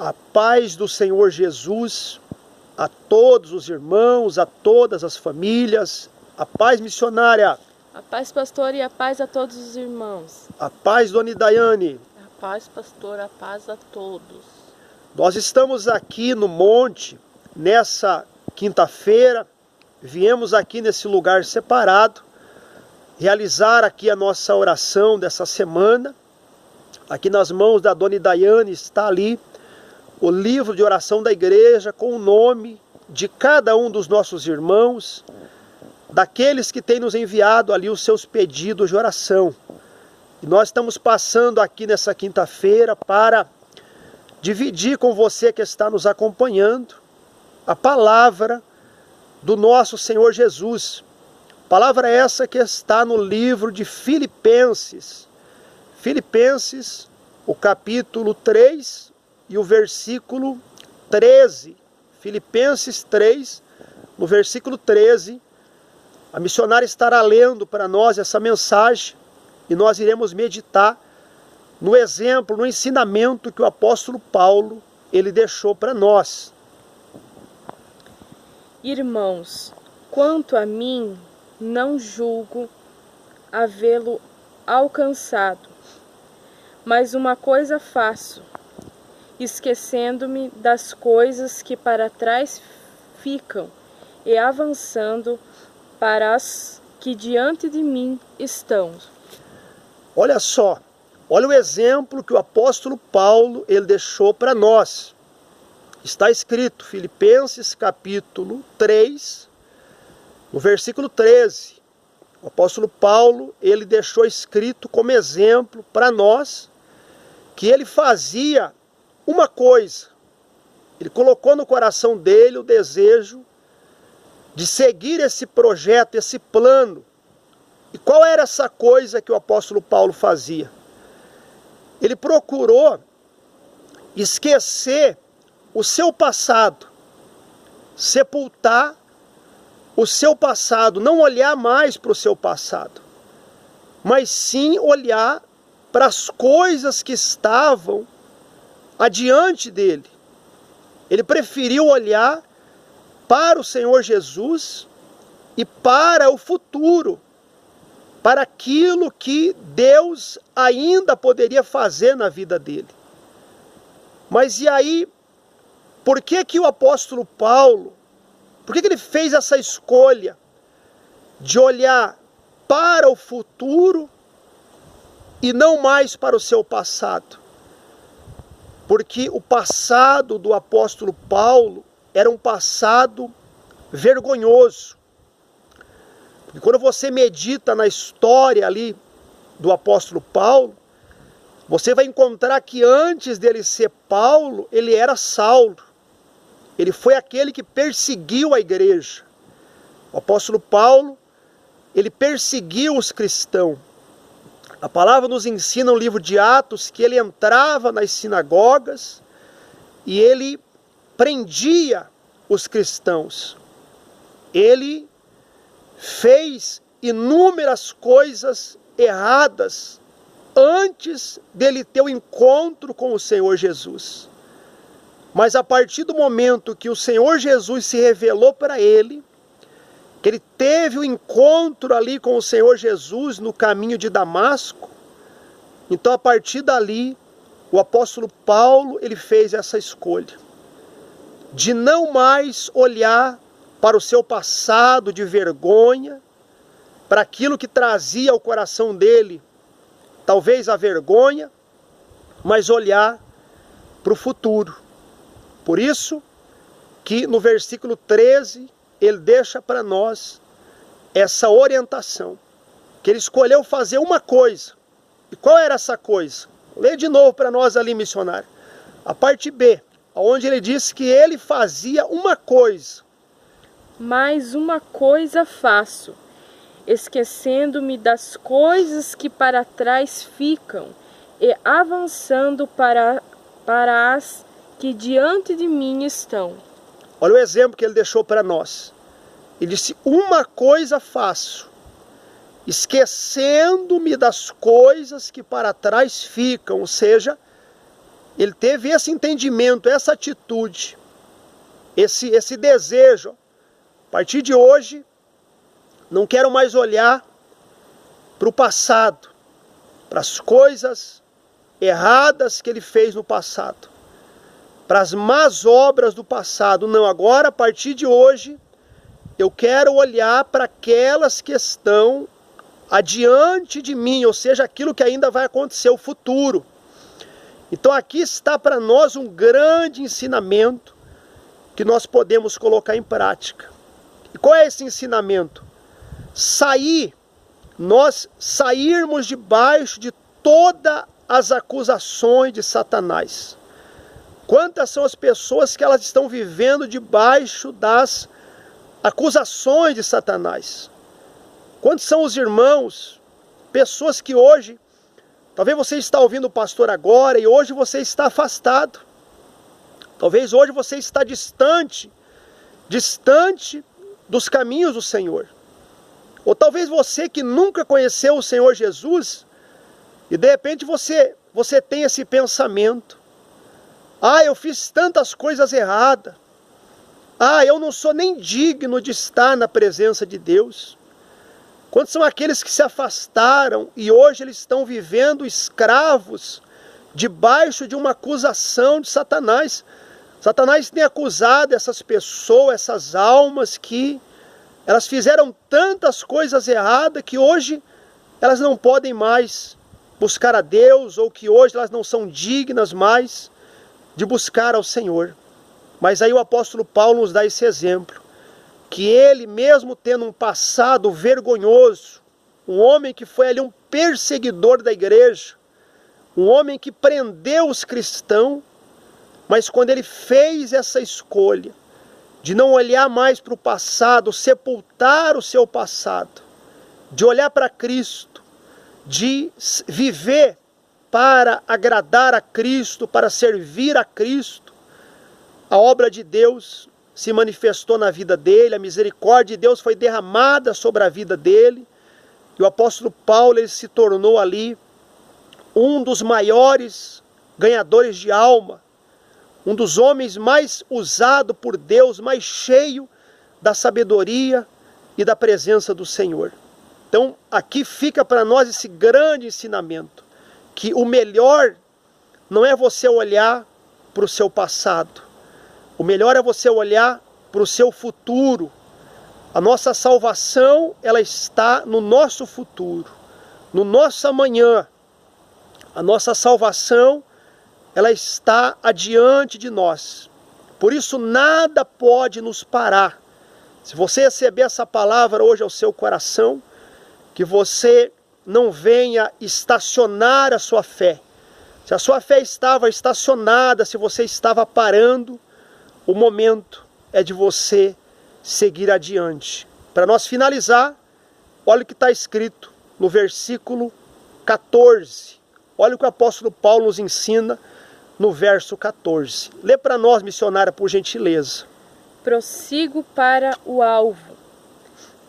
A paz do Senhor Jesus a todos os irmãos, a todas as famílias. A paz missionária. A paz, pastor, e a paz a todos os irmãos. A paz, dona Idaiane. A paz, pastor, a paz a todos. Nós estamos aqui no monte, nessa quinta-feira. Viemos aqui nesse lugar separado, realizar aqui a nossa oração dessa semana. Aqui nas mãos da dona Idaiane está ali o livro de oração da igreja com o nome de cada um dos nossos irmãos, daqueles que têm nos enviado ali os seus pedidos de oração. E nós estamos passando aqui nessa quinta-feira para dividir com você que está nos acompanhando a palavra do nosso Senhor Jesus. Palavra essa que está no livro de Filipenses. Filipenses, o capítulo 3 e o versículo 13. Filipenses 3, no versículo 13. A missionária estará lendo para nós essa mensagem e nós iremos meditar no exemplo, no ensinamento que o apóstolo Paulo ele deixou para nós. Irmãos, quanto a mim, não julgo havê-lo alcançado, mas uma coisa faço, esquecendo-me das coisas que para trás ficam e avançando para as que diante de mim estão. Olha só, olha o exemplo que o apóstolo Paulo ele deixou para nós. Está escrito, Filipenses capítulo 3, no versículo 13. O apóstolo Paulo ele deixou escrito como exemplo para nós que ele fazia uma coisa. Ele colocou no coração dele o desejo de seguir esse projeto, esse plano. E qual era essa coisa que o apóstolo Paulo fazia? Ele procurou esquecer o seu passado, sepultar o seu passado, não olhar mais para o seu passado, mas sim olhar para as coisas que estavam adiante dele. Ele preferiu olhar para o Senhor Jesus e para o futuro, para aquilo que Deus ainda poderia fazer na vida dele. Mas e aí, por que que o apóstolo Paulo, por que que ele fez essa escolha de olhar para o futuro e não mais para o seu passado? Porque o passado do apóstolo Paulo era um passado vergonhoso. E quando você medita na história ali do apóstolo Paulo, você vai encontrar que antes dele ser Paulo, ele era Saulo. Ele foi aquele que perseguiu a igreja. O apóstolo Paulo, ele perseguiu os cristãos. A palavra nos ensina no livro de Atos que ele entrava nas sinagogas e ele prendia os cristãos. Ele fez inúmeras coisas erradas antes dele ter o encontro com o Senhor Jesus. Mas a partir do momento que o Senhor Jesus se revelou para ele, que ele teve o encontro ali com o Senhor Jesus no caminho de Damasco, então a partir dali, o apóstolo Paulo, ele fez essa escolha de não mais olhar para o seu passado de vergonha, para aquilo que trazia ao coração dele, talvez a vergonha, mas olhar para o futuro. Por isso que no versículo 13, ele deixa para nós essa orientação, que ele escolheu fazer uma coisa. E qual era essa coisa? Lê de novo para nós ali, missionário. A parte B, onde ele diz que ele fazia uma coisa. Mas uma coisa faço, esquecendo-me das coisas que para trás ficam e avançando para as que diante de mim estão. Olha o exemplo que ele deixou para nós. Ele disse, uma coisa faço, esquecendo-me das coisas que para trás ficam. Ou seja, ele teve esse entendimento, essa atitude, esse desejo. A partir de hoje, não quero mais olhar para o passado, para as coisas erradas que ele fez no passado, para as más obras do passado. Não, agora, a partir de hoje, eu quero olhar para aquelas que estão adiante de mim, ou seja, aquilo que ainda vai acontecer, o futuro. Então aqui está para nós um grande ensinamento que nós podemos colocar em prática. E qual é esse ensinamento? Nós sairmos debaixo de todas as acusações de Satanás. Quantas são as pessoas que elas estão vivendo debaixo das acusações de Satanás? Quantos são os irmãos, pessoas que hoje, talvez você está ouvindo o pastor agora e hoje você está afastado. Talvez hoje você está distante dos caminhos do Senhor. Ou talvez você que nunca conheceu o Senhor Jesus e de repente você tem esse pensamento: ah, eu fiz tantas coisas erradas. Ah, eu não sou nem digno de estar na presença de Deus. Quantos são aqueles que se afastaram e hoje eles estão vivendo escravos debaixo de uma acusação de Satanás? Satanás tem acusado essas pessoas, essas almas que elas fizeram tantas coisas erradas que hoje elas não podem mais buscar a Deus, ou que hoje elas não são dignas mais de buscar ao Senhor. Mas aí o apóstolo Paulo nos dá esse exemplo, que ele mesmo tendo um passado vergonhoso, um homem que foi ali um perseguidor da igreja, um homem que prendeu os cristãos, mas quando ele fez essa escolha de não olhar mais para o passado, sepultar o seu passado, de olhar para Cristo, de viver para agradar a Cristo, para servir a Cristo, a obra de Deus se manifestou na vida dele, a misericórdia de Deus foi derramada sobre a vida dele, e o apóstolo Paulo ele se tornou ali um dos maiores ganhadores de alma, um dos homens mais usados por Deus, mais cheio da sabedoria e da presença do Senhor. Então aqui fica para nós esse grande ensinamento, que o melhor não é você olhar para o seu passado, o melhor é você olhar para o seu futuro. A nossa salvação, ela está no nosso futuro, no nosso amanhã. A nossa salvação, ela está adiante de nós. Por isso nada pode nos parar. Se você receber essa palavra hoje ao seu coração, que você não venha estacionar a sua fé. Se a sua fé estava estacionada, se você estava parando, o momento é de você seguir adiante. Para nós finalizar, olha o que está escrito no versículo 14. Olha o que o apóstolo Paulo nos ensina no verso 14. Lê para nós, missionária, por gentileza. Prossigo para o alvo,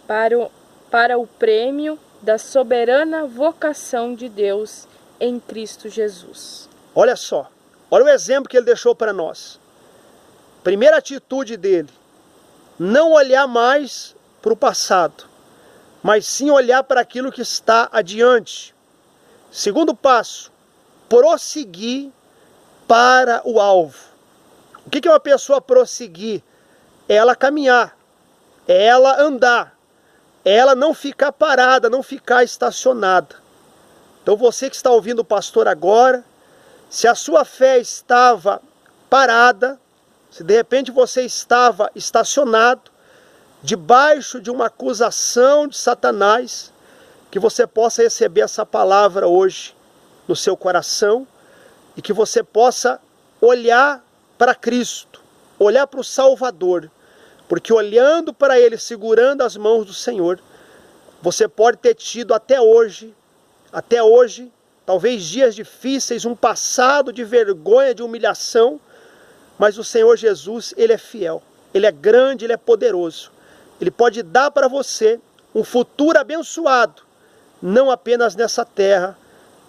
para o prêmio da soberana vocação de Deus em Cristo Jesus. Olha só, olha o exemplo que ele deixou para nós. Primeira atitude dele, não olhar mais para o passado, mas sim olhar para aquilo que está adiante. Segundo passo, prosseguir para o alvo. O que é uma pessoa prosseguir? É ela caminhar, é ela andar, é ela não ficar parada, não ficar estacionada. Então você que está ouvindo o pastor agora, se a sua fé estava parada, se de repente você estava estacionado, debaixo de uma acusação de Satanás, que você possa receber essa palavra hoje no seu coração e que você possa olhar para Cristo, olhar para o Salvador, porque olhando para Ele, segurando as mãos do Senhor, você pode ter tido até hoje, talvez dias difíceis, um passado de vergonha, de humilhação, mas o Senhor Jesus, Ele é fiel, Ele é grande, Ele é poderoso. Ele pode dar para você um futuro abençoado, não apenas nessa terra,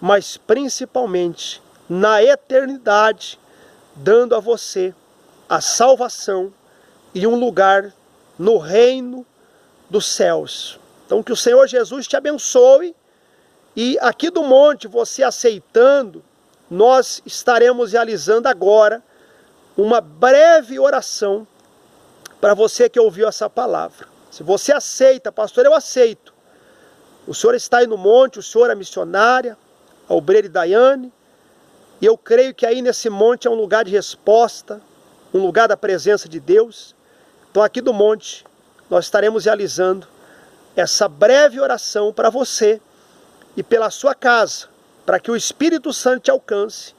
mas principalmente na eternidade, dando a você a salvação e um lugar no reino dos céus. Então que o Senhor Jesus te abençoe, e aqui do monte, você aceitando, nós estaremos realizando agora uma breve oração para você que ouviu essa palavra. Se você aceita, pastor, eu aceito. O senhor está aí no monte, o senhor é missionária, a obreira Daiane, e eu creio que aí nesse monte é um lugar de resposta, um lugar da presença de Deus. Então aqui do monte, nós estaremos realizando essa breve oração para você e pela sua casa, para que o Espírito Santo te alcance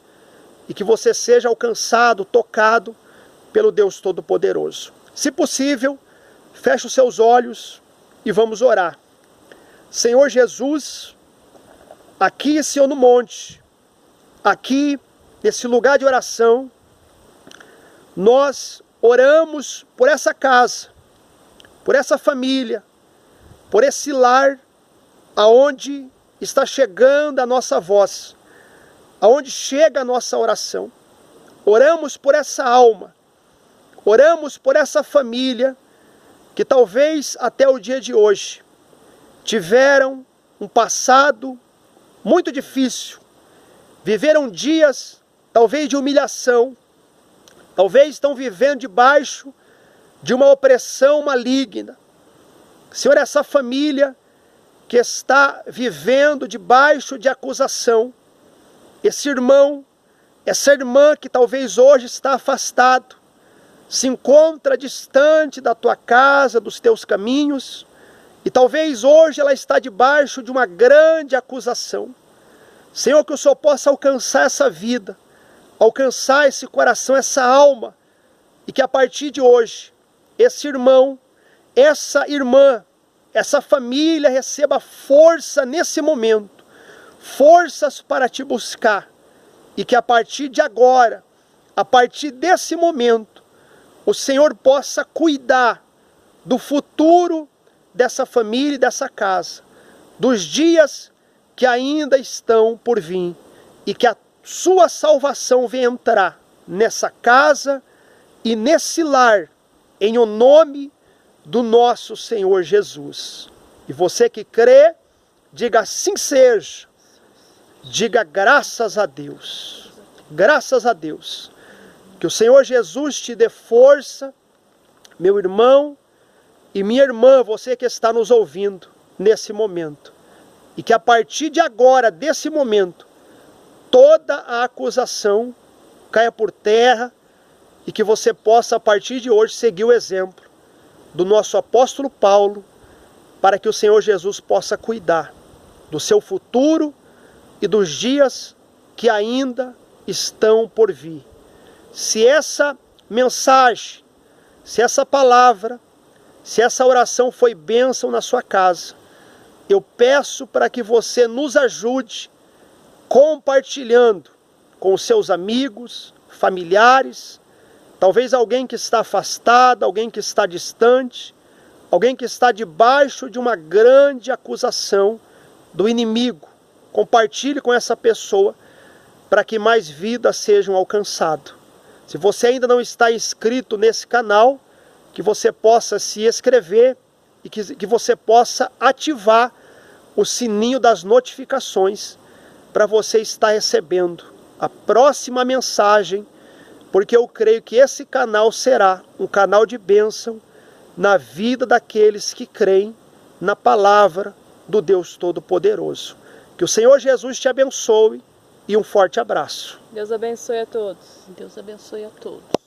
e que você seja alcançado, tocado pelo Deus Todo-Poderoso. Se possível, feche os seus olhos e vamos orar. Senhor Jesus, aqui, Senhor, no monte, aqui, nesse lugar de oração, nós oramos por essa casa, por essa família, por esse lar, aonde está chegando a nossa voz, aonde chega a nossa oração. Oramos por essa alma, oramos por essa família, que talvez até o dia de hoje tiveram um passado muito difícil, viveram dias talvez de humilhação, talvez estão vivendo debaixo de uma opressão maligna. Senhor, essa família que está vivendo debaixo de acusação, esse irmão, essa irmã que talvez hoje está afastado, se encontra distante da tua casa, dos teus caminhos, e talvez hoje ela está debaixo de uma grande acusação. Senhor, que o Senhor possa alcançar essa vida, alcançar esse coração, essa alma, e que a partir de hoje, esse irmão, essa irmã, essa família receba força nesse momento, forças para te buscar, e que a partir de agora, a partir desse momento, o Senhor possa cuidar do futuro dessa família e dessa casa, dos dias que ainda estão por vir, e que a sua salvação venha entrar nessa casa e nesse lar, em o nome do nosso Senhor Jesus. E você que crê, diga assim seja. Diga graças a Deus. Graças a Deus. Que o Senhor Jesus te dê força, meu irmão e minha irmã, você que está nos ouvindo nesse momento. E que a partir de agora, desse momento, toda a acusação caia por terra e que você possa, a partir de hoje, seguir o exemplo do nosso apóstolo Paulo, para que o Senhor Jesus possa cuidar do seu futuro e dos dias que ainda estão por vir. Se essa mensagem, se essa palavra, se essa oração foi bênção na sua casa, eu peço para que você nos ajude compartilhando com os seus amigos, familiares, talvez alguém que está afastado, alguém que está distante, alguém que está debaixo de uma grande acusação do inimigo. Compartilhe com essa pessoa para que mais vidas sejam alcançadas. Se você ainda não está inscrito nesse canal, que você possa se inscrever e que você possa ativar o sininho das notificações para você estar recebendo a próxima mensagem, porque eu creio que esse canal será um canal de bênção na vida daqueles que creem na palavra do Deus Todo-Poderoso. Que o Senhor Jesus te abençoe e um forte abraço. Deus abençoe a todos. Deus abençoe a todos.